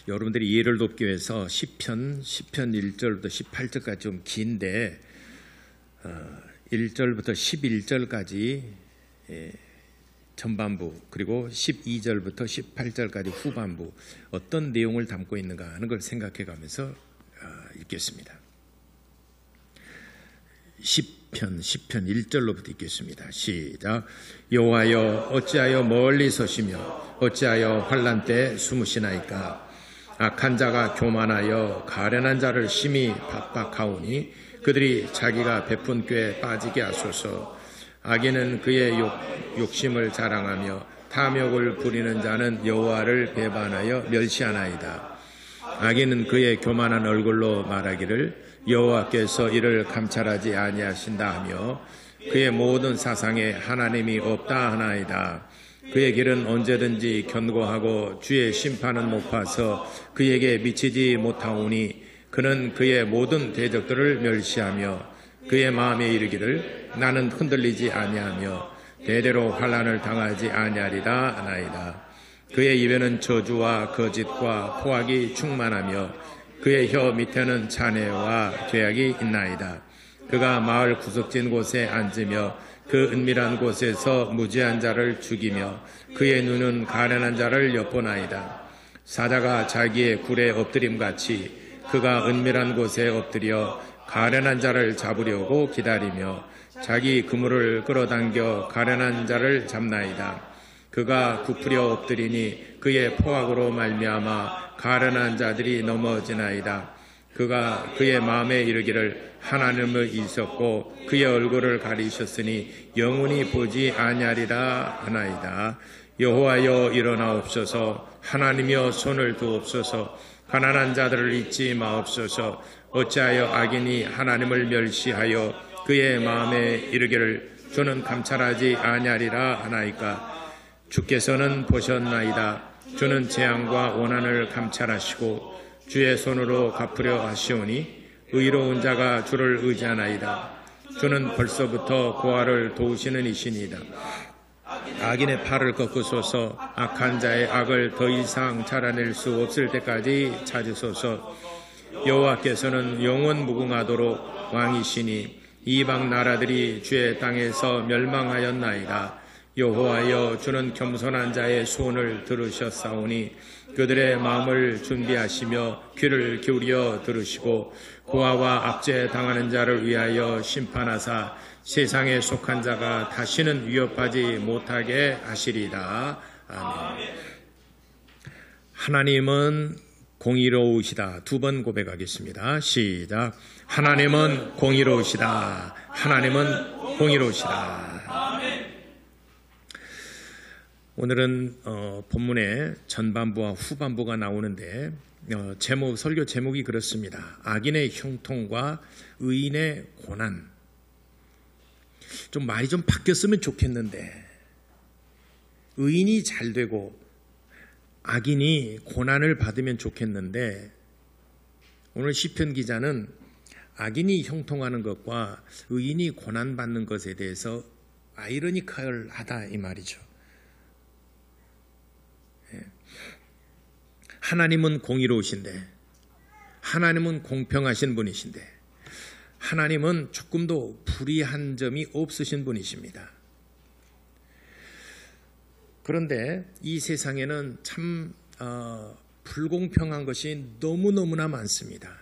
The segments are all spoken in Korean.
여러분들이 이해를 돕기 위해서 시편 1절부터 18절까지 좀 긴데 1절부터 11절까지 전반부, 그리고 12절부터 18절까지 후반부 어떤 내용을 담고 있는가 하는 걸 생각해 가면서 읽겠습니다. 시편 1절로부터 읽겠습니다. 시작. 여호와여 어찌하여 멀리 서시며 어찌하여 환난 때 숨으시나이까. 악한 자가 교만하여 가련한 자를 심히 박박하오니 그들이 자기가 베푼 꾀에 빠지게 하소서. 악인은 그의 욕심을 자랑하며 탐욕을 부리는 자는 여호와를 배반하여 멸시하나이다. 악인은 그의 교만한 얼굴로 말하기를 여호와께서 이를 감찰하지 아니하신다 하며 그의 모든 사상에 하나님이 없다 하나이다. 그의 길은 언제든지 견고하고 주의 심판은 높아서 그에게 미치지 못하오니 그는 그의 모든 대적들을 멸시하며 그의 마음에 이르기를 나는 흔들리지 아니하며 대대로 환난을 당하지 아니하리라 하나이다. 그의 입에는 저주와 거짓과 포악이 충만하며 그의 혀 밑에는 잔해와 죄악이 있나이다. 그가 마을 구석진 곳에 앉으며 그 은밀한 곳에서 무지한 자를 죽이며 그의 눈은 가련한 자를 엿보나이다. 사자가 자기의 굴에 엎드림같이 그가 은밀한 곳에 엎드려 가련한 자를 잡으려고 기다리며 자기 그물을 끌어당겨 가련한 자를 잡나이다. 그가 굽으려 엎드리니 그의 포악으로 말미암아 가련한 자들이 넘어지나이다. 그가 그의 마음에 이르기를 하나님을 잊었고 그의 얼굴을 가리셨으니 영원히 보지 아니하리라 하나이다. 여호와여 일어나옵소서. 하나님이여 손을 두옵소서. 가난한 자들을 잊지 마옵소서. 어찌하여 악인이 하나님을 멸시하여 그의 마음에 이르기를 주는 감찰하지 아니하리라 하나이까. 주께서는 보셨나이다. 주는 재앙과 원한을 감찰하시고 주의 손으로 갚으려 하시오니 의로운 자가 주를 의지하나이다. 주는 벌써부터 고아를 도우시는 이시니이다. 악인의 팔을 꺾으소서. 악한 자의 악을 더 이상 자라낼 수 없을 때까지 찾으소서. 여호와께서는 영원 무궁하도록 왕이시니 이방 나라들이 주의 땅에서 멸망하였나이다. 여호와여 주는 겸손한 자의 소원을 들으셨사오니 그들의 마음을 준비하시며 귀를 기울여 들으시고 고아와 압제 당하는 자를 위하여 심판하사 세상에 속한 자가 다시는 위협하지 못하게 하시리다. 아멘. 하나님은 공의로우시다. 두 번 고백하겠습니다. 시작. 하나님은 공의로우시다. 하나님은 공의로우시다. 오늘은 본문의 전반부와 후반부가 나오는데 설교 제목이 그렇습니다. 악인의 형통과 의인의 고난. 좀 말이 좀 바뀌었으면 좋겠는데 의인이 잘 되고 악인이 고난을 받으면 좋겠는데 오늘 시편 기자는 악인이 형통하는 것과 의인이 고난받는 것에 대해서 아이러니컬하다 이 말이죠. 하나님은 공의로우신데 하나님은 공평하신 분이신데 하나님은 조금도 불의한 점이 없으신 분이십니다. 그런데 이 세상에는 참 불공평한 것이 너무너무나 많습니다.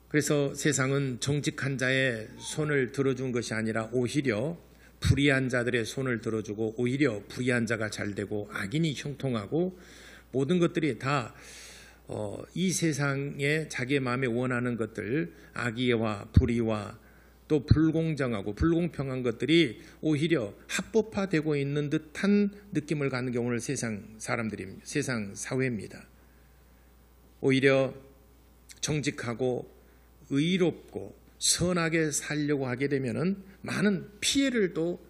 그래서 세상은 정직한 자의 손을 들어준 것이 아니라 오히려 불의한 자들의 손을 들어주고 오히려 불의한 자가 잘 되고 악인이 형통하고 모든 것들이 다 이 세상에 자기의 마음에 원하는 것들, 악의와 불의와 또 불공정하고 불공평한 것들이 오히려 합법화되고 있는 듯한 느낌을 갖는 게 오늘 세상 사람들입니다. 세상 사회입니다. 오히려 정직하고 의롭고 선하게 살려고 하게 되면은 많은 피해를 또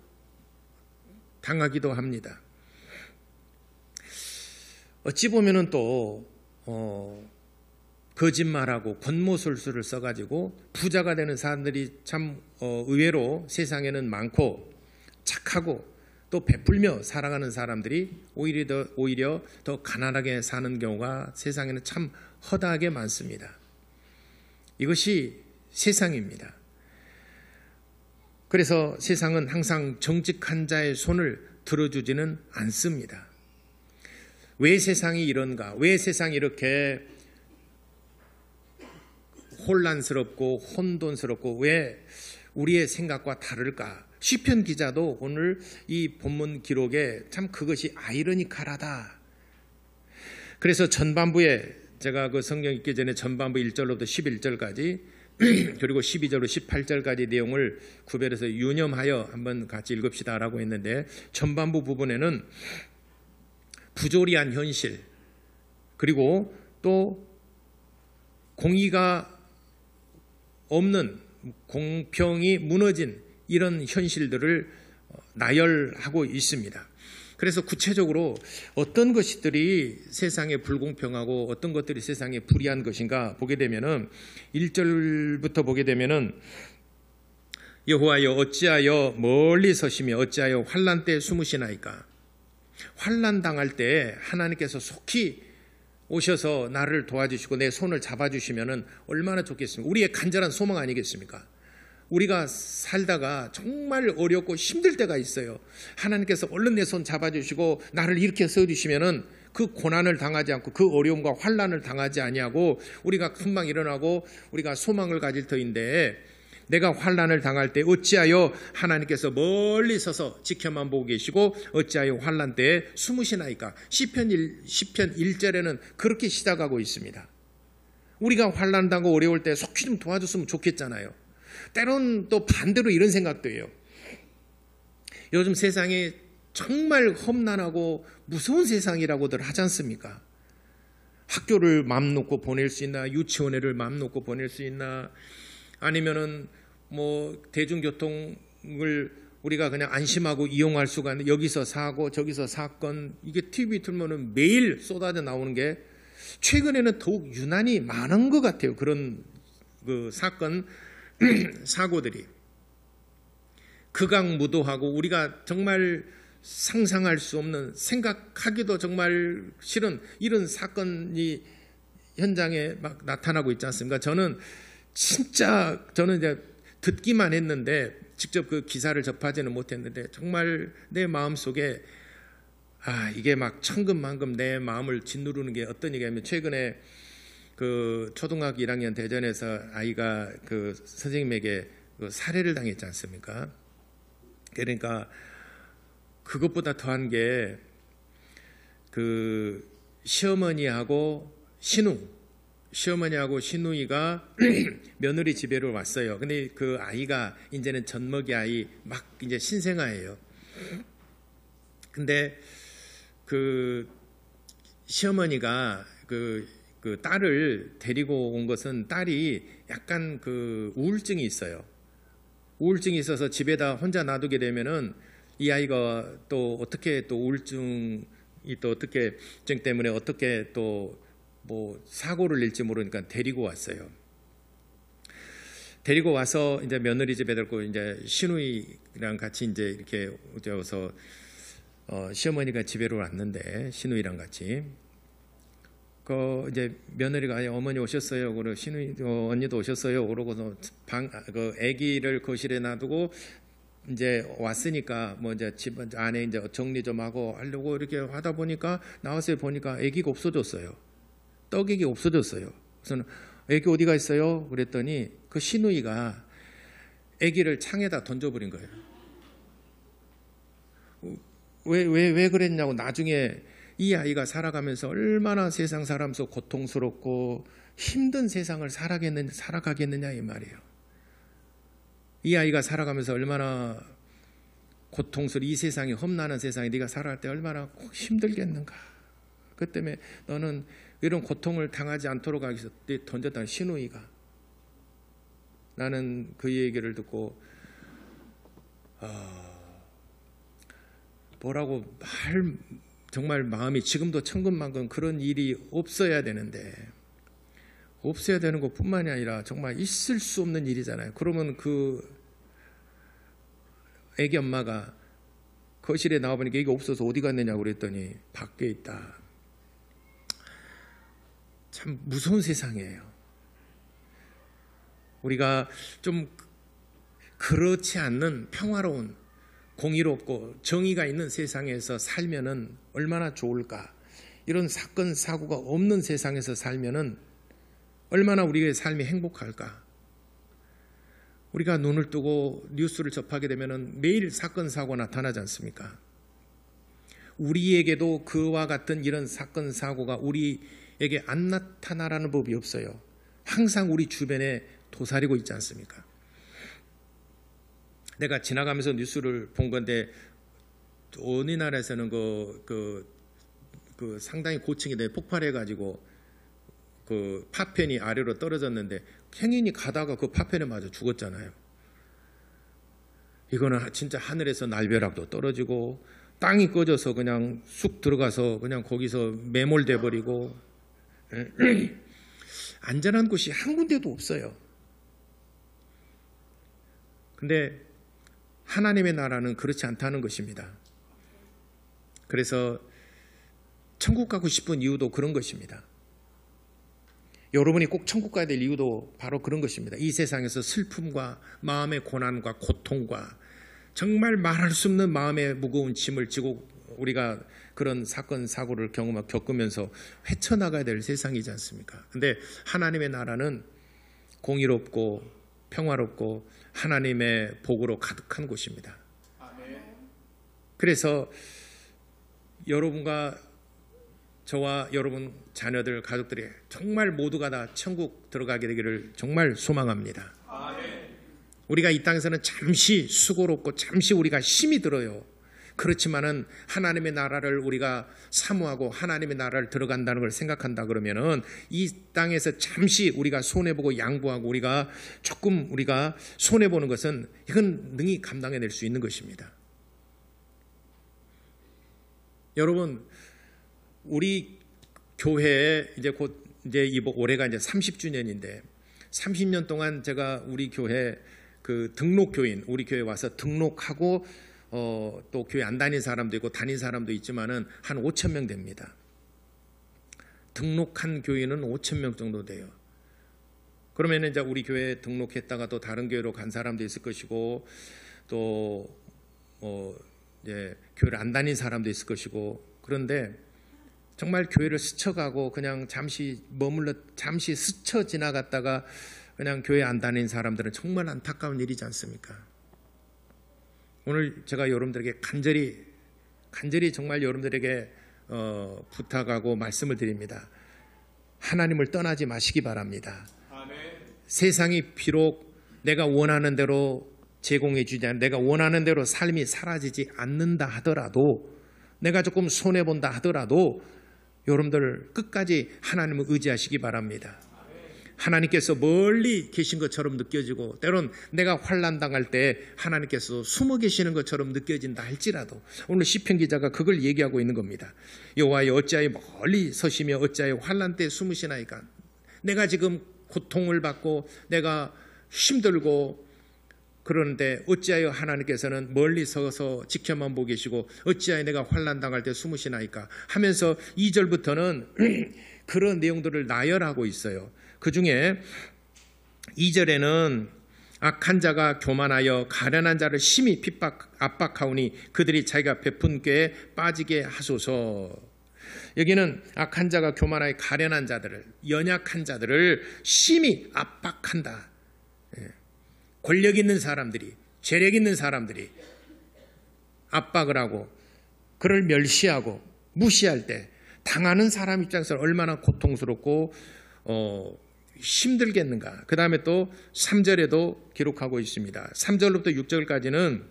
당하기도 합니다. 어찌 보면은 또 거짓말하고 권모술수를 써가지고 부자가 되는 사람들이 참 의외로 세상에는 많고 착하고 또 베풀며 살아가는 사람들이 오히려 더 가난하게 사는 경우가 세상에는 참 허다하게 많습니다. 이것이 세상입니다. 그래서 세상은 항상 정직한 자의 손을 들어주지는 않습니다. 왜 세상이 이런가? 왜 세상이 이렇게 혼란스럽고 혼돈스럽고 왜 우리의 생각과 다를까? 시편 기자도 오늘 이 본문 기록에 참 그것이 아이러니컬하다. 그래서 전반부에 제가 그 성경 읽기 전에 전반부 1절로부터 11절까지 그리고 12절로 18절까지 내용을 구별해서 유념하여 한번 같이 읽읍시다라고 했는데, 전반부 부분에는 부조리한 현실, 그리고 또 공의가 없는, 공평이 무너진 이런 현실들을 나열하고 있습니다. 그래서 구체적으로 어떤 것들이 세상에 불공평하고 어떤 것들이 세상에 불의한 것인가 보게 되면은 1절부터 보게 되면은 여호와여 어찌하여 멀리 서시며 어찌하여 환난 때에 숨으시나이까. 환난 당할 때 하나님께서 속히 오셔서 나를 도와주시고 내 손을 잡아주시면은 얼마나 좋겠습니까? 우리의 간절한 소망 아니겠습니까? 우리가 살다가 정말 어렵고 힘들 때가 있어요. 하나님께서 얼른 내 손 잡아주시고 나를 일으켜 세워주시면은 그 고난을 당하지 않고 그 어려움과 환난을 당하지 아니하고 우리가 금방 일어나고 우리가 소망을 가질 터인데, 내가 환난을 당할 때 어찌하여 하나님께서 멀리 서서 지켜만 보고 계시고 어찌하여 환난 때에 숨으시나이까. 시편 1절에는 그렇게 시작하고 있습니다. 우리가 환난 당하고 어려울 때 속히 좀 도와줬으면 좋겠잖아요. 때론 또 반대로 이런 생각도 해요. 요즘 세상이 정말 험난하고 무서운 세상이라고들 하지 않습니까? 학교를 맘 놓고 보낼 수 있나? 유치원에를 맘 놓고 보낼 수 있나? 아니면은 뭐 대중교통을 우리가 그냥 안심하고 이용할 수가 있는데 여기서 사고 저기서 사건, 이게 TV 틀면은 매일 쏟아져 나오는 게 최근에는 더욱 유난히 많은 것 같아요. 그런 그 사건 사고들이 극악무도하고 우리가 정말 상상할 수 없는, 생각하기도 정말 싫은 이런 사건이 현장에 막 나타나고 있지 않습니까? 저는 이제 듣기만 했는데 직접 그 기사를 접하지는 못했는데 정말 내 마음속에 이게 막 천금만금 내 마음을 짓누르는 게 어떤 얘기냐면, 최근에 그 초등학교 1학년 대전에서 아이가 그 선생님에게 그 살해를 당했지 않습니까? 그러니까 그것보다 더한 게 그 시어머니하고 시누이가 며느리 집에로 왔어요. 근데 그 아이가 이제는 젖먹이 아이 막 이제 신생아예요. 근데 그 시어머니가 그 딸을 데리고 온 것은, 딸이 약간 그 우울증이 있어요. 우울증이 있어서 집에다 혼자 놔두게 되면은 이 아이가 또 어떻게 또 우울증이 또 어떻게 증 때문에 어떻게 또 뭐 사고를 낼지 모르니까 데리고 왔어요. 데리고 와서 이제 며느리 집에 데리고 이제 시누이랑 같이 이제 이렇게 오셔서 시어머니가 집에로 왔는데 시누이랑 같이 이제 며느리가 어머니 오셨어요. 그러고 시누이 언니도 오셨어요. 그러고서 그 아기를 거실에 놔두고 이제 왔으니까 뭐 이제 집 안에 이제 정리 좀 하고 하려고 이렇게 하다 보니까 나와서 보니까 아기가 없어졌어요. 떡액이 없어졌어요. 그래서 아기 어디가 있어요? 그랬더니 그 시누이가 아기를 창에다 던져버린 거예요. 왜 그랬냐고, 나중에 이 아이가 살아가면서 얼마나 세상 사람 속 고통스럽고 힘든 세상을 살아가겠느냐 이 말이에요. 이 아이가 살아가면서 얼마나 이 세상이 험난한 세상에 네가 살아갈 때 얼마나 힘들겠는가. 그 때문에 너는 이런 고통을 당하지 않도록 하기 위해서 던졌다는 시누이가. 나는 그 얘기를 듣고 뭐라고 정말 마음이, 지금도 천근만근 그런 일이 없어야 되는데, 없어야 되는 것뿐만이 아니라 정말 있을 수 없는 일이잖아요. 그러면 그 애기 엄마가 거실에 나와보니까 이게 없어서 어디 갔느냐고 그랬더니 밖에 있다. 참 무서운 세상이에요. 우리가 좀 그렇지 않는 평화로운 공의롭고 정의가 있는 세상에서 살면은 얼마나 좋을까. 이런 사건 사고가 없는 세상에서 살면은 얼마나 우리의 삶이 행복할까. 우리가 눈을 뜨고 뉴스를 접하게 되면은 매일 사건 사고가 나타나지 않습니까? 우리에게도 그와 같은 이런 사건 사고가 우리에게 안 나타나라는 법이 없어요. 항상 우리 주변에 도사리고 있지 않습니까? 내가 지나가면서 뉴스를 본 건데 어느 나라에서는 그 상당히 고층인데 폭발해가지고 그 파편이 아래로 떨어졌는데 행인이 가다가 그 파편에 맞아 죽었잖아요. 이거는 진짜 하늘에서 날벼락도 떨어지고 땅이 꺼져서 그냥 쑥 들어가서 그냥 거기서 매몰돼 버리고 안전한 곳이 한 군데도 없어요. 근데 하나님의 나라는 그렇지 않다는 것입니다. 그래서 천국 가고 싶은 이유도 그런 것입니다. 여러분이 꼭 천국 가야 될 이유도 바로 그런 것입니다. 이 세상에서 슬픔과 마음의 고난과 고통과 정말 말할 수 없는 마음의 무거운 짐을 지고 우리가 그런 사건 사고를 겪으면서 헤쳐나가야 될 세상이지 않습니까? 근데 하나님의 나라는 공의롭고 평화롭고 하나님의 복으로 가득한 곳입니다. 그래서 여러분과 저와 여러분 자녀들 가족들이 정말 모두가 다 천국 들어가게 되기를 정말 소망합니다. 우리가 이 땅에서는 잠시 수고롭고 잠시 우리가 힘이 들어요. 그렇지만은 하나님의 나라를 우리가 사모하고 하나님의 나라를 들어간다는 걸 생각한다 그러면은 이 땅에서 잠시 우리가 손해보고 양보하고 우리가 조금 우리가 손해보는 것은 이건 능히 감당해낼 수 있는 것입니다. 여러분, 우리 교회에 이제 곧 이제 올해가 이제 30주년인데 30년 동안 제가 우리 교회 그 등록 교인 우리 교회 와서 등록하고 또 교회 안 다닌 사람도 있고 다닌 사람도 있지만은 한 5천 명 됩니다. 등록한 교인은 5천 명 정도 돼요. 그러면 이제 우리 교회에 등록했다가 또 다른 교회로 간 사람도 있을 것이고 또 이제 교회를 안 다닌 사람도 있을 것이고 그런데 정말 교회를 스쳐가고 그냥 잠시 잠시 스쳐 지나갔다가 그냥 교회 안 다닌 사람들은 정말 안타까운 일이지 않습니까? 오늘 제가 여러분들에게 간절히 정말 여러분들에게 부탁하고 말씀을 드립니다. 하나님을 떠나지 마시기 바랍니다. 아멘. 세상이 비록 내가 원하는 대로 제공해 주지 않는 내가 원하는 대로 삶이 사라지지 않는다 하더라도 내가 조금 손해본다 하더라도 여러분들 끝까지 하나님을 의지하시기 바랍니다. 하나님께서 멀리 계신 것처럼 느껴지고 때론 내가 환난 당할 때 하나님께서 숨어 계시는 것처럼 느껴진다 할지라도 오늘 시편 기자가 그걸 얘기하고 있는 겁니다. 여호와여 어찌하여 멀리 서시며 어찌하여 환난 때 숨으시나이까. 내가 지금 고통을 받고 내가 힘들고 그런데 어찌하여 하나님께서는 멀리 서서 지켜만 보고 계시고 어찌하여 내가 환난 당할 때 숨으시나이까 하면서 2절부터는 그런 내용들을 나열하고 있어요. 그 중에 2절에는 악한 자가 교만하여 가련한 자를 심히 압박하오니 그들이 자기가 베푼 꾀에 빠지게 하소서. 여기는 악한 자가 교만하여 가련한 자들을 연약한 자들을 심히 압박한다. 권력 있는 사람들이 재력 있는 사람들이 압박을 하고 그를 멸시하고 무시할 때 당하는 사람 입장에서 얼마나 고통스럽고 힘들겠는가. 그 다음에 또 3절에도 기록하고 있습니다. 3절부터 6절까지는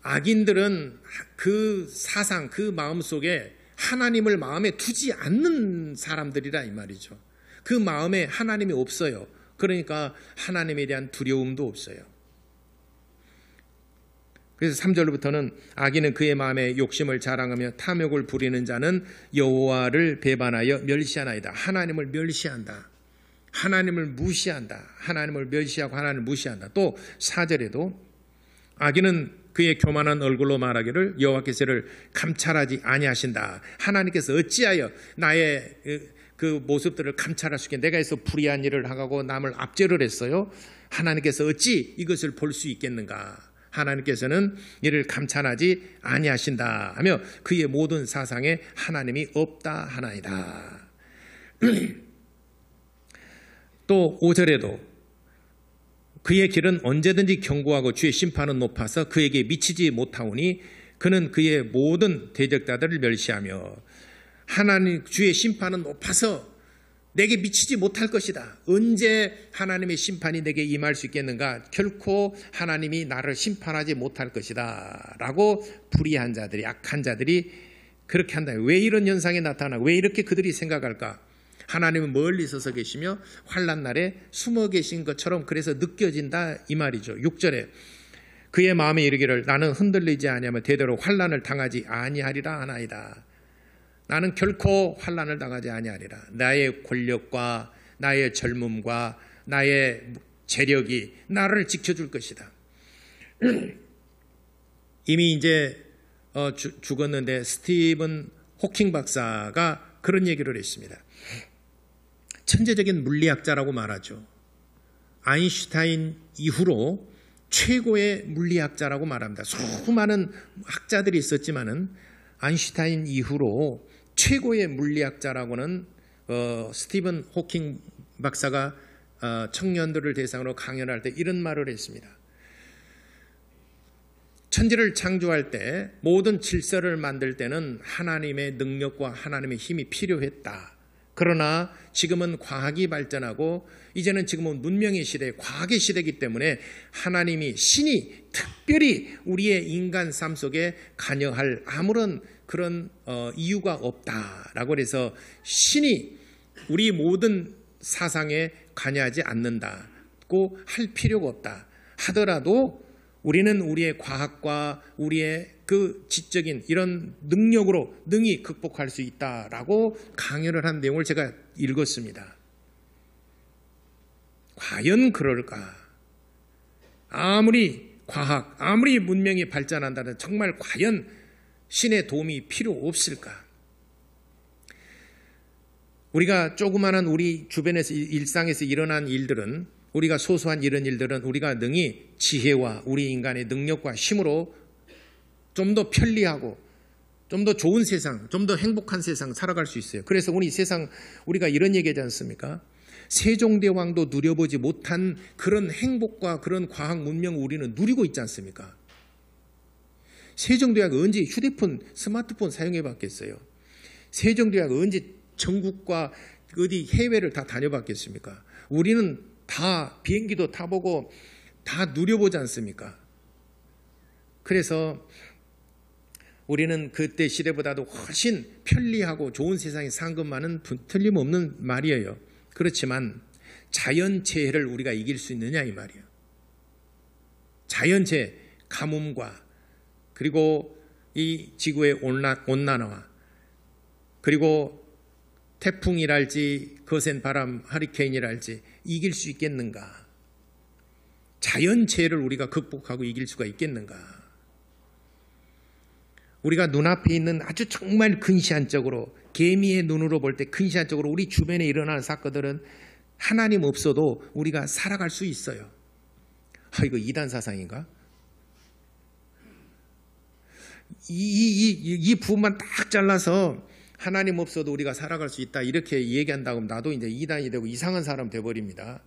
악인들은 그 사상, 그 마음속에 하나님을 마음에 두지 않는 사람들이라 이 말이죠. 그 마음에 하나님이 없어요. 그러니까 하나님에 대한 두려움도 없어요. 그래서 3절부터는 악인은 그의 마음에 욕심을 자랑하며 탐욕을 부리는 자는 여호와를 배반하여 멸시하나이다. 하나님을 멸시한다. 하나님을 무시한다. 하나님을 멸시하고 하나님을 무시한다. 또 4절에도 아기는 그의 교만한 얼굴로 말하기를 여호와께서 이를 감찰하지 아니하신다. 하나님께서 어찌하여 나의 그 모습들을 감찰할 수 있게 내가 해서 불의한 일을 하고 남을 압제를 했어요. 하나님께서 어찌 이것을 볼 수 있겠는가. 하나님께서는 이를 감찰하지 아니하신다 하며 그의 모든 사상에 하나님이 없다 하나이다. 또 5절에도 그의 길은 언제든지 견고하고 주의 심판은 높아서 그에게 미치지 못하오니 그는 그의 모든 대적자들을 멸시하며 하나님 주의 심판은 높아서 내게 미치지 못할 것이다. 언제 하나님의 심판이 내게 임할 수 있겠는가? 결코 하나님이 나를 심판하지 못할 것이다 라고 불의한 자들이, 악한 자들이 그렇게 한다. 왜 이런 현상이 나타나? 왜 이렇게 그들이 생각할까? 하나님은 멀리 서서 계시며 환난 날에 숨어 계신 것처럼 그래서 느껴진다 이 말이죠. 6절에 그의 마음에 이르기를 나는 흔들리지 아니하며 대대로 환난을 당하지 아니하리라 하나이다. 나는 결코 환난을 당하지 아니하리라. 나의 권력과 나의 젊음과 나의 재력이 나를 지켜줄 것이다. 이미 이제 죽었는데 스티븐 호킹 박사가 그런 얘기를 했습니다. 천재적인 물리학자라고 말하죠. 아인슈타인 이후로 최고의 물리학자라고 말합니다. 수많은 학자들이 있었지만은 아인슈타인 이후로 최고의 물리학자라고는 스티븐 호킹 박사가 청년들을 대상으로 강연할 때 이런 말을 했습니다. 천지를 창조할 때 모든 질서를 만들 때는 하나님의 능력과 하나님의 힘이 필요했다. 그러나 지금은 과학이 발전하고 이제는 지금은 문명의 시대, 과학의 시대이기 때문에 하나님이 신이 특별히 우리의 인간 삶 속에 관여할 아무런 그런 이유가 없다라고 해서 신이 우리 모든 사상에 관여하지 않는다고 할 필요가 없다 하더라도 우리는 우리의 과학과 우리의 그 지적인 이런 능력으로 능히 극복할 수 있다라고 강연을 한 내용을 제가 읽었습니다. 과연 그럴까? 아무리 과학, 아무리 문명이 발전한다는 정말 과연 신의 도움이 필요 없을까? 우리가 조그마한 우리 주변에서 일상에서 일어난 일들은 우리가 소소한 이런 일들은 우리가 능히 지혜와 우리 인간의 능력과 힘으로 좀 더 편리하고 좀 더 좋은 세상, 좀 더 행복한 세상 살아갈 수 있어요. 그래서 우리 세상 우리가 이런 얘기하지 않습니까? 세종대왕도 누려보지 못한 그런 행복과 그런 과학 문명을 우리는 누리고 있지 않습니까? 세종대왕이 언제 휴대폰, 스마트폰 사용해 봤겠어요? 세종대왕이 언제 전국과 어디 해외를 다 다녀봤겠습니까? 우리는 다 비행기도 타보고 다 누려보지 않습니까? 그래서 우리는 그때 시대보다도 훨씬 편리하고 좋은 세상에 산 것만은 틀림없는 말이에요. 그렇지만 자연재해를 우리가 이길 수 있느냐 이 말이에요. 자연재해, 가뭄과 그리고 이 지구의 온난화 그리고 태풍이랄지 거센 바람, 허리케인이랄지 이길 수 있겠는가? 자연재해를 우리가 극복하고 이길 수가 있겠는가? 우리가 눈앞에 있는 아주 정말 근시안적으로 개미의 눈으로 볼 때 근시안적으로 우리 주변에 일어나는 사건들은 하나님 없어도 우리가 살아갈 수 있어요. 이거 이단 사상인가? 이 부분만 딱 잘라서 하나님 없어도 우리가 살아갈 수 있다 이렇게 얘기한다고 하면 나도 이제 이단이 되고 이상한 사람 돼버립니다.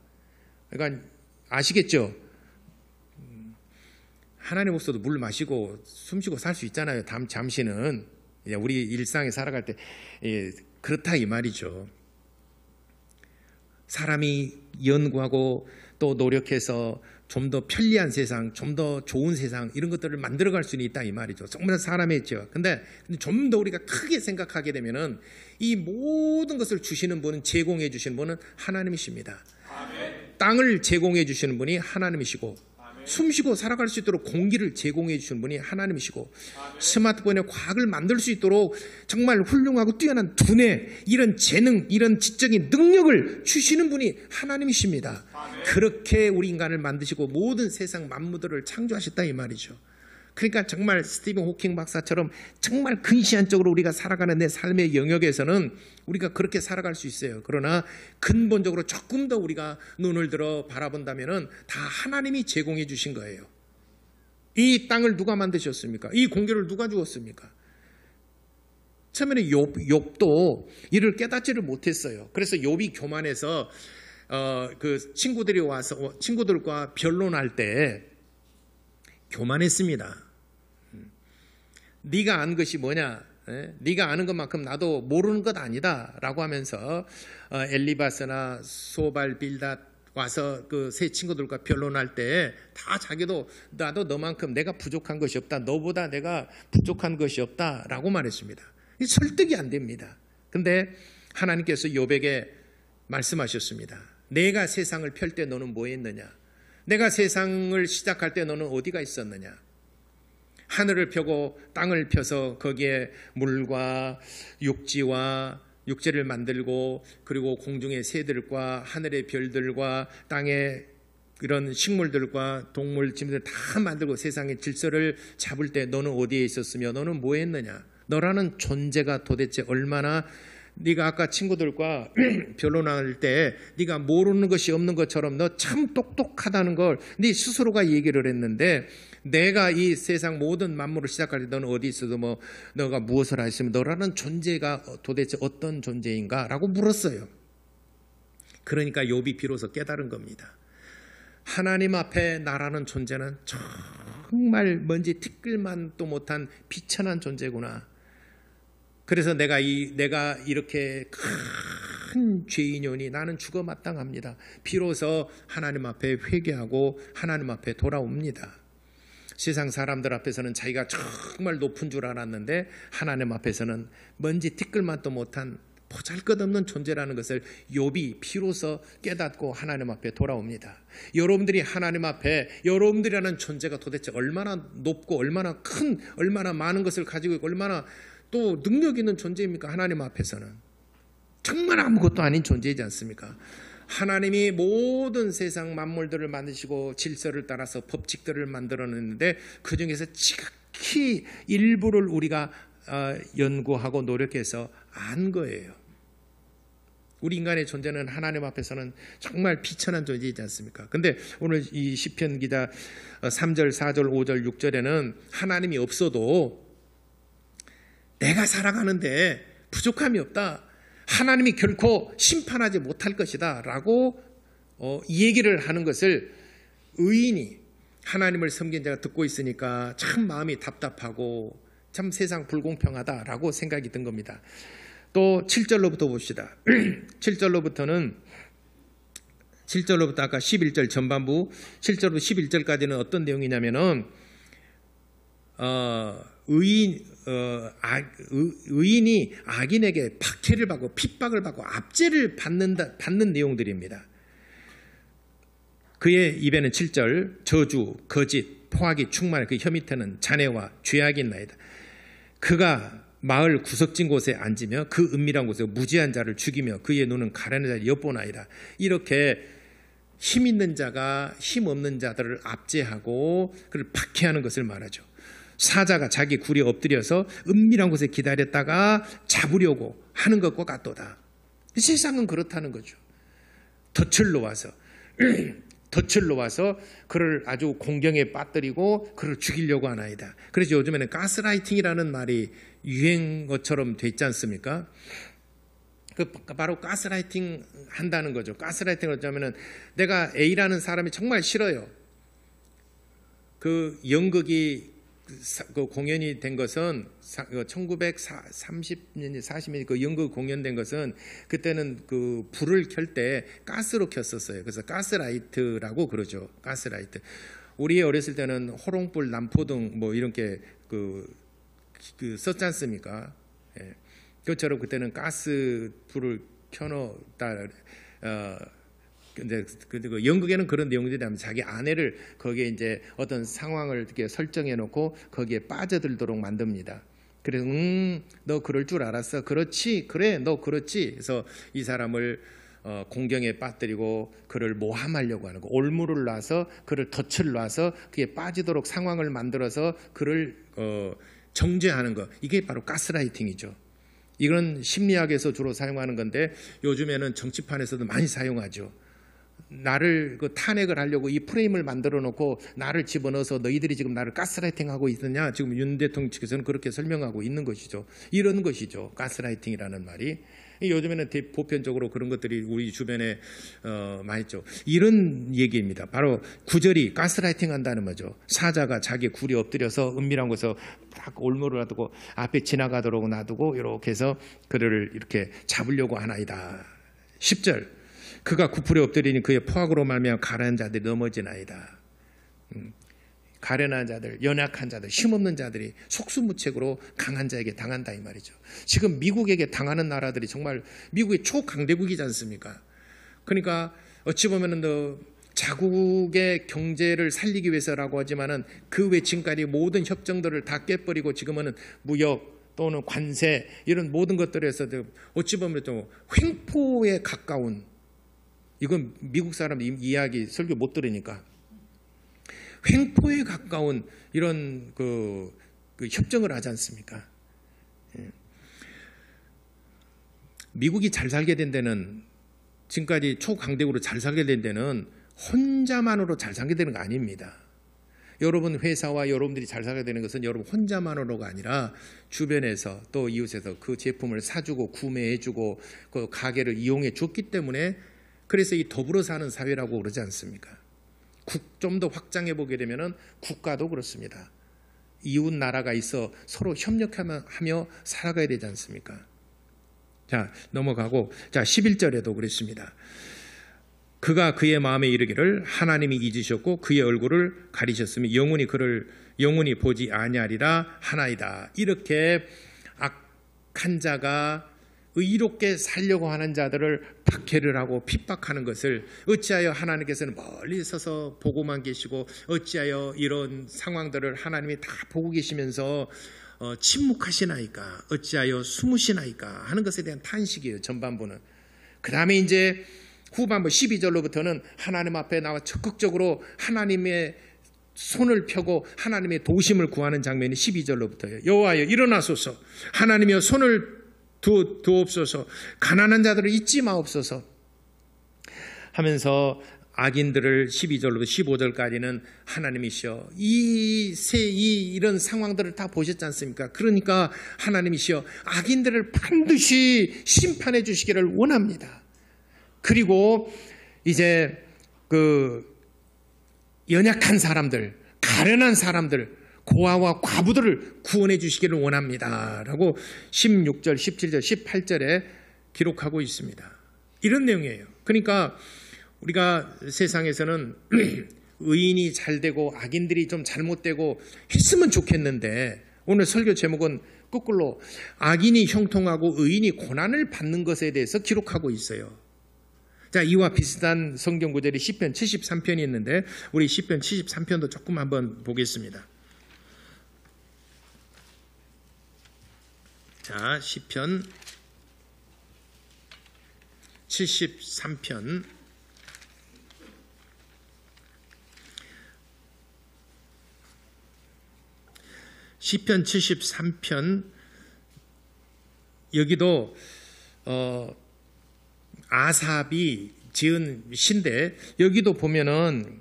그러니까 아시겠죠? 하나님 없어도 물 마시고 숨쉬고 살 수 있잖아요. 잠시는 우리 일상에 살아갈 때 그렇다 이 말이죠. 사람이 연구하고 또 노력해서 좀 더 편리한 세상, 좀 더 좋은 세상 이런 것들을 만들어갈 수는 있다 이 말이죠. 정말 사람의 죄와. 근데 좀 더 우리가 크게 생각하게 되면은 이 모든 것을 주시는 분은 제공해 주시는 분은 하나님이십니다. 아멘. 땅을 제공해 주시는 분이 하나님이시고 숨쉬고 살아갈 수 있도록 공기를 제공해 주시는 분이 하나님이시고, 스마트폰에 과학을 만들 수 있도록 정말 훌륭하고 뛰어난 두뇌, 이런 재능, 이런 지적인 능력을 주시는 분이 하나님이십니다. 그렇게 우리 인간을 만드시고 모든 세상 만물들을 창조하셨다 이 말이죠. 그러니까 정말 스티븐 호킹 박사처럼 정말 근시안적으로 우리가 살아가는 내 삶의 영역에서는 우리가 그렇게 살아갈 수 있어요. 그러나 근본적으로 조금 더 우리가 눈을 들어 바라본다면은 다 하나님이 제공해 주신 거예요. 이 땅을 누가 만드셨습니까? 이 공기를 누가 주었습니까? 처음에는 욥도 이를 깨닫지를 못했어요. 그래서 욥이 교만해서 그 친구들이 와서 친구들과 변론할 때 교만했습니다. 네가 아는 것이 뭐냐? 네가 아는 것만큼 나도 모르는 것 아니다 라고 하면서 엘리바스나 소발 빌닷 와서 그 세 친구들과 변론할 때 다 자기도 나도 너만큼 내가 부족한 것이 없다, 너보다 내가 부족한 것이 없다 라고 말했습니다. 설득이 안 됩니다. 근데 하나님께서 욥에게 말씀하셨습니다. 내가 세상을 펼 때 너는 뭐 했느냐? 내가 세상을 시작할 때 너는 어디가 있었느냐? 하늘을 펴고 땅을 펴서 거기에 물과 육지를 만들고, 그리고 공중의 새들과 하늘의 별들과 땅의 이런 식물들과 동물, 짐들 다 만들고 세상의 질서를 잡을 때 너는 어디에 있었으며 너는 뭐 했느냐? 너라는 존재가 도대체 얼마나, 네가 아까 친구들과 변론할 때 네가 모르는 것이 없는 것처럼 너 참 똑똑하다는 걸 네 스스로가 얘기를 했는데, 내가 이 세상 모든 만물을 시작할 때 너는 어디 있어도 뭐 너가 무엇을 하시면 너라는 존재가 도대체 어떤 존재인가 라고 물었어요. 그러니까 욥이 비로소 깨달은 겁니다. 하나님 앞에 나라는 존재는 정말 먼지 티끌만도 못한 비천한 존재구나. 그래서 내가 이렇게 큰 죄인이오니 나는 죽어 마땅합니다. 비로소 하나님 앞에 회개하고 하나님 앞에 돌아옵니다. 세상 사람들 앞에서는 자기가 정말 높은 줄 알았는데 하나님 앞에서는 먼지 티끌만도 못한 보잘것없는 존재라는 것을 욥이 비로소 깨닫고 하나님 앞에 돌아옵니다. 여러분들이 하나님 앞에 여러분들이라는 존재가 도대체 얼마나 높고 얼마나 큰, 얼마나 많은 것을 가지고 있고 얼마나 또 능력 있는 존재입니까? 하나님 앞에서는 정말 아무것도 아닌 존재이지 않습니까? 하나님이 모든 세상 만물들을 만드시고 질서를 따라서 법칙들을 만들어냈는데 그 중에서 지극히 일부를 우리가 연구하고 노력해서 안 거예요. 우리 인간의 존재는 하나님 앞에서는 정말 비천한 존재이지 않습니까? 근데 오늘 이 시편 기자 3절, 4절, 5절, 6절에는 하나님이 없어도 내가 살아가는데 부족함이 없다. 하나님이 결코 심판하지 못할 것이다 라고 이 얘기를 하는 것을 의인이, 하나님을 섬긴 자가 듣고 있으니까 참 마음이 답답하고 참 세상 불공평하다라고 생각이 든 겁니다. 또 7절로부터 봅시다. 7절로부터 아까 11절 전반부 7절부터 11절까지는 어떤 내용이냐면은 의인이 악인에게 박해를 받고 핍박을 받고 압제를 받는 내용들입니다. 그의 입에는 7절 저주, 거짓, 포악이 충만해 그 혀 밑에는 잔해와 죄악이 있나이다. 그가 마을 구석진 곳에 앉으며 그 은밀한 곳에 무지한 자를 죽이며 그의 눈은 가련한 자를 엿보나이다. 이렇게 힘 있는 자가 힘 없는 자들을 압제하고 그를 박해하는 것을 말하죠. 사자가 자기 굴에 엎드려서 은밀한 곳에 기다렸다가 잡으려고 하는 것과 같도다. 세상은 그렇다는 거죠. 덫을 놓아서 그를 아주 공경에 빠뜨리고 그를 죽이려고 하나이다. 그래서 요즘에는 가스라이팅이라는 말이 유행어처럼 돼 있지 않습니까? 바로 가스라이팅 한다는 거죠. 가스라이팅을 어쩌면은 내가 A라는 사람이 정말 싫어요. 그 연극이 그 공연이 된 것은 1930년, 40년 그 연극 공연된 것은 그때는 그 불을 켤 때 가스로 켰었어요. 그래서 가스라이트라고 그러죠. 가스라이트. 우리 어렸을 때는 호롱불, 남포등 뭐 이렇게 그 썼지 않습니까? 예. 그것처럼 그때는 가스 불을 켜놓다 근데 그 연극에는 그런 내용들이 나면 자기 아내를 거기에 이제 어떤 상황을 이렇게 설정해 놓고 거기에 빠져들도록 만듭니다. 그래서 너 그럴 줄 알았어. 그렇지. 그래. 너 그렇지. 그래서 이 사람을 공경에 빠뜨리고 그를 모함하려고 하는 거. 올무를 놔서 그를 덫을 놔서 그에 빠지도록 상황을 만들어서 그를 정죄하는 거. 이게 바로 가스라이팅이죠. 이건 심리학에서 주로 사용하는 건데 요즘에는 정치판에서도 많이 사용하죠. 나를 탄핵을 하려고 이 프레임을 만들어 놓고 나를 집어넣어서 너희들이 지금 나를 가스라이팅하고 있느냐. 지금 윤 대통령 측에서는 그렇게 설명하고 있는 것이죠. 이런 것이죠. 가스라이팅이라는 말이. 요즘에는 보편적으로 그런 것들이 우리 주변에 많이 있죠. 이런 얘기입니다. 바로 구절이 가스라이팅 한다는 거죠. 사자가 자기 굴에 엎드려서 은밀한 곳에서 딱 올무를 놔두고 앞에 지나가도록 놔두고 이렇게 해서 그를 이렇게 잡으려고 하나이다. 10절 그가 구풀에 엎드리니 그의 포악으로 말미암아 가련한 자들이 넘어지나이다. 가련한 자들, 연약한 자들, 힘없는 자들이 속수무책으로 강한 자에게 당한다 이 말이죠. 지금 미국에게 당하는 나라들이 정말 미국의 초강대국이지 않습니까? 그러니까 어찌 보면은 자국의 경제를 살리기 위해서라고 하지만은 그 외 지금까지 모든 협정들을 다 깨버리고 지금은 무역 또는 관세 이런 모든 것들에서 어찌 보면 좀 횡포에 가까운 이건 미국 사람 이야기 설교 못 들으니까 횡포에 가까운 이런 그 협정을 하지 않습니까? 미국이 잘 살게 된 데는 지금까지 초강대국으로 잘 살게 된 데는 혼자만으로 잘 살게 되는 거 아닙니다. 여러분 회사와 여러분들이 잘 살게 되는 것은 여러분 혼자만으로가 아니라 주변에서 또 이웃에서 그 제품을 사주고 구매해주고 그 가게를 이용해 줬기 때문에 그래서 이 더불어 사는 사회라고 그러지 않습니까? 좀 더 확장해 보게 되면은 국가도 그렇습니다. 이웃 나라가 있어 서로 협력하며 살아가야 되지 않습니까? 자, 넘어가고 자 11절에도 그랬습니다. 그가 그의 마음에 이르기를 하나님이 잊으셨고 그의 얼굴을 가리셨으며 영원히 보지 아니하리라 하나이다. 이렇게 악한 자가 의롭게 살려고 하는 자들을 박해를 하고 핍박하는 것을 어찌하여 하나님께서는 멀리 서서 보고만 계시고 어찌하여 이런 상황들을 하나님이 다 보고 계시면서 침묵하시나이까 어찌하여 숨으시나이까 하는 것에 대한 탄식이에요. 전반부는. 그 다음에 이제 후반부 12절로부터는 하나님 앞에 나와 적극적으로 하나님의 손을 펴고 하나님의 도우심을 구하는 장면이 12절로부터예요. 여호와여 일어나소서 하나님이여 손을 두옵소서 가난한 자들을 잊지 마옵소서 하면서 악인들을 12절로부터 15절까지는 하나님이시여 이런 상황들을 다 보셨지 않습니까? 그러니까 하나님이시여 악인들을 반드시 심판해 주시기를 원합니다. 그리고 이제 그 연약한 사람들, 가련한 사람들, 고아와 과부들을 구원해 주시기를 원합니다. 라고 16절, 17절, 18절에 기록하고 있습니다. 이런 내용이에요. 그러니까 우리가 세상에서는 의인이 잘되고 악인들이 좀 잘못되고 했으면 좋겠는데 오늘 설교 제목은 거꾸로 악인이 형통하고 의인이 고난을 받는 것에 대해서 기록하고 있어요. 자, 이와 비슷한 성경 구절이 시편 73편이 있는데 우리 시편 73편도 조금 한번 보겠습니다. 자, 시편 73편 시편 73편 여기도 아삽이 지은 시인데 여기도 보면은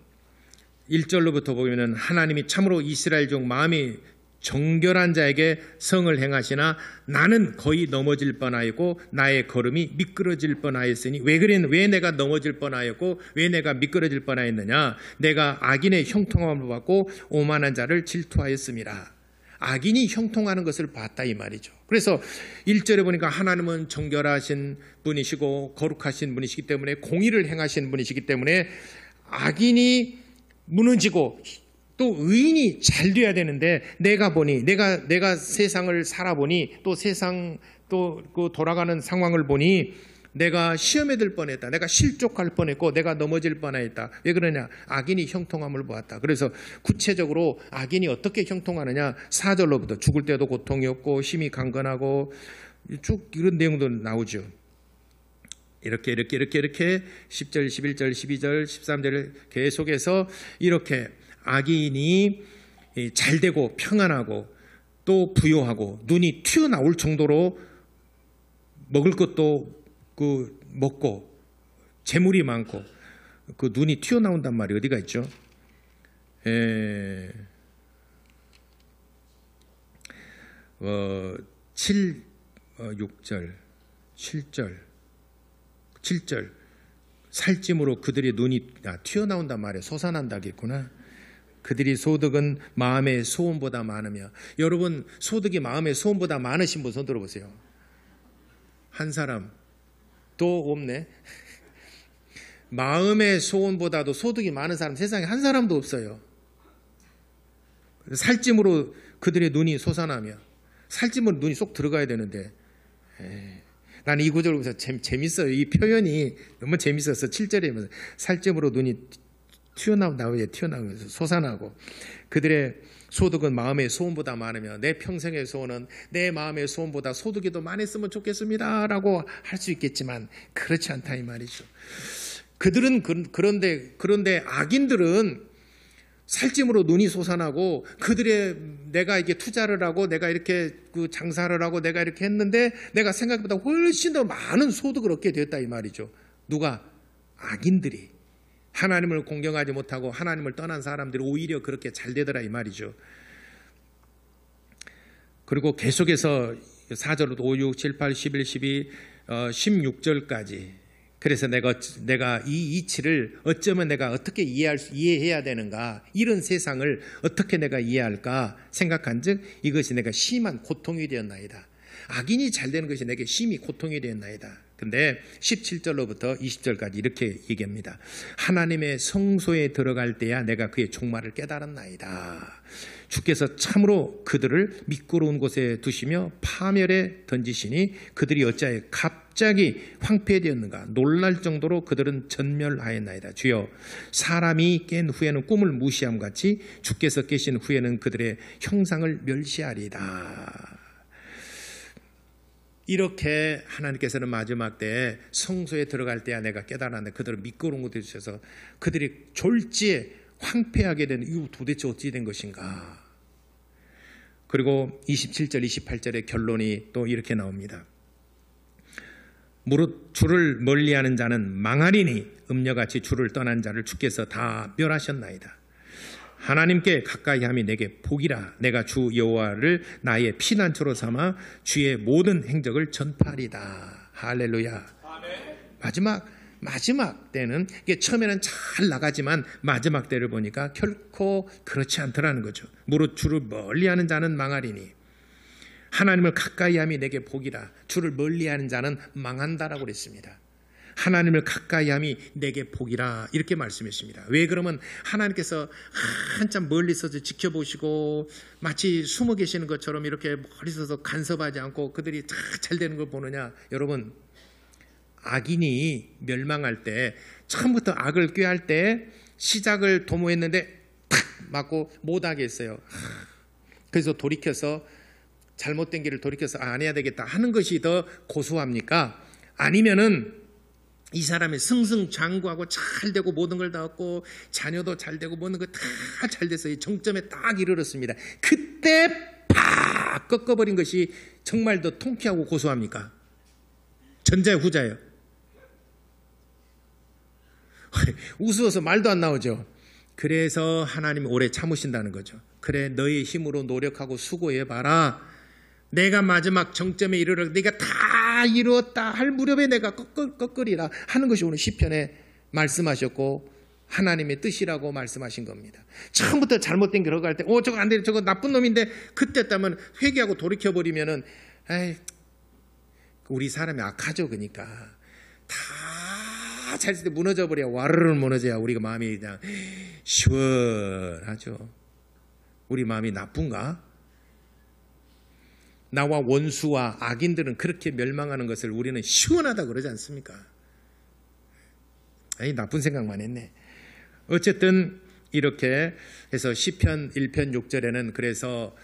1절로부터 보면은 하나님이 참으로 이스라엘 중 마음이 정결한 자에게 성을 행하시나 나는 거의 넘어질 뻔하였고 나의 걸음이 미끄러질 뻔하였으니 왜 내가 넘어질 뻔하였고 왜 내가 미끄러질 뻔하였느냐 내가 악인의 형통함을 받고 오만한 자를 질투하였음이라. 악인이 형통하는 것을 봤다 이 말이죠. 그래서 1절에 보니까 하나님은 정결하신 분이시고 거룩하신 분이시기 때문에 공의를 행하신 분이시기 때문에 악인이 무너지고 또 의인이 잘 돼야 되는데 내가 보니 내가 세상을 살아보니 또 세상 또 그 돌아가는 상황을 보니 내가 시험에 들 뻔했다. 내가 실족할 뻔했고 내가 넘어질 뻔했다. 왜 그러냐? 악인이 형통함을 보았다. 그래서 구체적으로 악인이 어떻게 형통하느냐? 4절로부터 죽을 때도 고통이 없고 힘이 강건하고 쭉 이런 내용도 나오죠. 이렇게 10절, 11절, 12절, 13절을 계속해서 이렇게 악인이 잘되고 평안하고 또 부유하고 눈이 튀어나올 정도로 먹을 것도 먹고 재물이 많고 그 눈이 튀어나온단 말이 어디가 있죠? 6절, 7절 살찜으로 그들의 눈이 튀어나온단 말이에요. 솟아난다겠구나. 그들이 소득은 마음의 소원보다 많으며. 여러분 소득이 마음의 소원보다 많으신 분 손 들어보세요. 한 사람 또 없네. 마음의 소원보다도 소득이 많은 사람 세상에 한 사람도 없어요. 살찜으로 그들의 눈이 솟아나며. 살찜으로 눈이 쏙 들어가야 되는데 나는 이 구절을 보면서 재밌어요. 이 표현이 너무 재밌어서 7절에 살찜으로 눈이 튀어나오면서 솟아나고 그들의 소득은 마음의 소원보다 많으며 내 평생의 소원은 내 마음의 소원보다 소득이 더 많았으면 좋겠습니다 라고 할 수 있겠지만 그렇지 않다 이 말이죠. 그들은 그런데 악인들은 살찜으로 눈이 솟아나고 그들의 내가 이게 투자를 하고 내가 이렇게 그 장사를 하고 내가 이렇게 했는데 내가 생각보다 훨씬 더 많은 소득을 얻게 되었다 이 말이죠. 누가? 악인들이. 하나님을 공경하지 못하고 하나님을 떠난 사람들이 오히려 그렇게 잘 되더라 이 말이죠. 그리고 계속해서 4절부터 5, 6, 7, 8, 11, 12, 16절까지 그래서 내가 이 이치를 어쩌면 내가 어떻게 이해해야 되는가, 이런 세상을 어떻게 내가 이해할까 생각한즉 이것이 내가 심한 고통이 되었나이다. 악인이 잘 되는 것이 내게 심히 고통이 되었나이다. 근데 17절로부터 20절까지 이렇게 얘기합니다. 하나님의 성소에 들어갈 때야 내가 그의 종말을 깨달았나이다. 주께서 참으로 그들을 미끄러운 곳에 두시며 파멸에 던지시니 그들이 어찌하여 갑자기 황폐되었는가. 놀랄 정도로 그들은 전멸하였나이다. 주여, 사람이 깬 후에는 꿈을 무시함 같이 주께서 깨신 후에는 그들의 형상을 멸시하리다. 이렇게 하나님께서는 마지막 때에 성소에 들어갈 때야 내가 깨달았는데 그들을 미끄러운 곳에 주셔서 그들이 졸지에 황폐하게 되는 이유 도대체 어찌 된 것인가. 그리고 27절 28절의 결론이 또 이렇게 나옵니다. 무릇 주를 멀리하는 자는 망하리니 음녀같이 주를 떠난 자를 주께서 다 멸하셨나이다. 하나님께 가까이 함이 내게 복이라. 내가 주 여호와를 나의 피난처로 삼아 주의 모든 행적을 전파하리다. 할렐루야. 마지막 때는 이게 처음에는 잘 나가지만 마지막 때를 보니까 결코 그렇지 않더라는 거죠. 무릇 주를 멀리하는 자는 망하리니 하나님을 가까이 함이 내게 복이라. 주를 멀리하는 자는 망한다라고 그랬습니다. 하나님을 가까이 함이 내게 복이라 이렇게 말씀했습니다. 왜 그러면 하나님께서 한참 멀리서 지켜보시고 마치 숨어 계시는 것처럼 이렇게 멀리서 간섭하지 않고 그들이 다 잘 되는 걸 보느냐. 여러분, 악인이 멸망할 때 처음부터 악을 꾀할 때 시작을 도모했는데 탁 맞고 못하게 했어요. 그래서 돌이켜서 잘못된 길을 돌이켜서 안 해야 되겠다 하는 것이 더 고소합니까? 아니면은 이 사람이 승승장구하고 잘 되고 모든 걸 다 얻고 자녀도 잘 되고 모든 거 다 잘 돼서 이 정점에 딱 이르렀습니다. 그때 팍 꺾어버린 것이 정말 더 통쾌하고 고소합니까? 전자예요, 후자예요? 우스워서 말도 안 나오죠. 그래서 하나님이 오래 참으신다는 거죠. 그래, 너의 힘으로 노력하고 수고해봐라. 내가 마지막 정점에 이르러 네가 다 이루었다 할 무렵에 내가 꺾으리라 하는 것이 오늘 시편에 말씀하셨고 하나님의 뜻이라고 말씀하신 겁니다. 처음부터 잘못된 길을 갈 때 저거 안 돼, 저거 나쁜 놈인데 그때 따면 회개하고 돌이켜버리면은 우리 사람이 악하죠. 그러니까 다 잘 때 무너져버려야 와르르 무너져야 우리가 마음이 그냥 시원하죠. 우리 마음이 나쁜가? 나와 원수와 악인들은 그렇게 멸망하는 것을 우리는 시원하다 그러지 않습니까? 아니, 나쁜 생각만 했네. 어쨌든 이렇게 해서 시편 1편 6절에는 그래서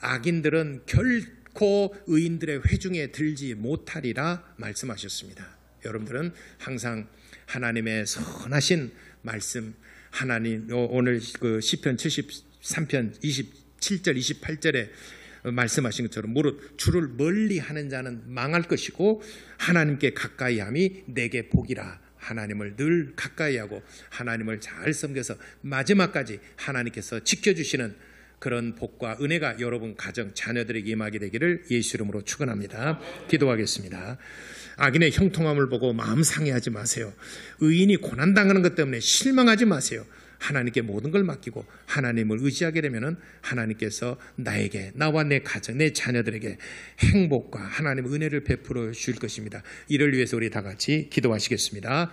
악인들은 결코 의인들의 회중에 들지 못하리라 말씀하셨습니다. 여러분들은 항상 하나님의 선하신 말씀, 하나님 오늘 그 시편 73편 27절 28절에 말씀하신 것처럼 무릇 주를 멀리하는 자는 망할 것이고 하나님께 가까이함이 내게 복이라. 하나님을 늘 가까이하고 하나님을 잘 섬겨서 마지막까지 하나님께서 지켜주시는 그런 복과 은혜가 여러분 가정 자녀들에게 임하게 되기를 예수 이름으로 축원합니다. 기도하겠습니다. 악인의 형통함을 보고 마음 상해하지 마세요. 의인이 고난당하는 것 때문에 실망하지 마세요. 하나님께 모든 걸 맡기고 하나님을 의지하게 되면 하나님께서 나에게, 나와 내 가정, 내 자녀들에게 행복과 하나님의 은혜를 베풀어 주실 것입니다. 이를 위해서 우리 다 같이 기도하시겠습니다.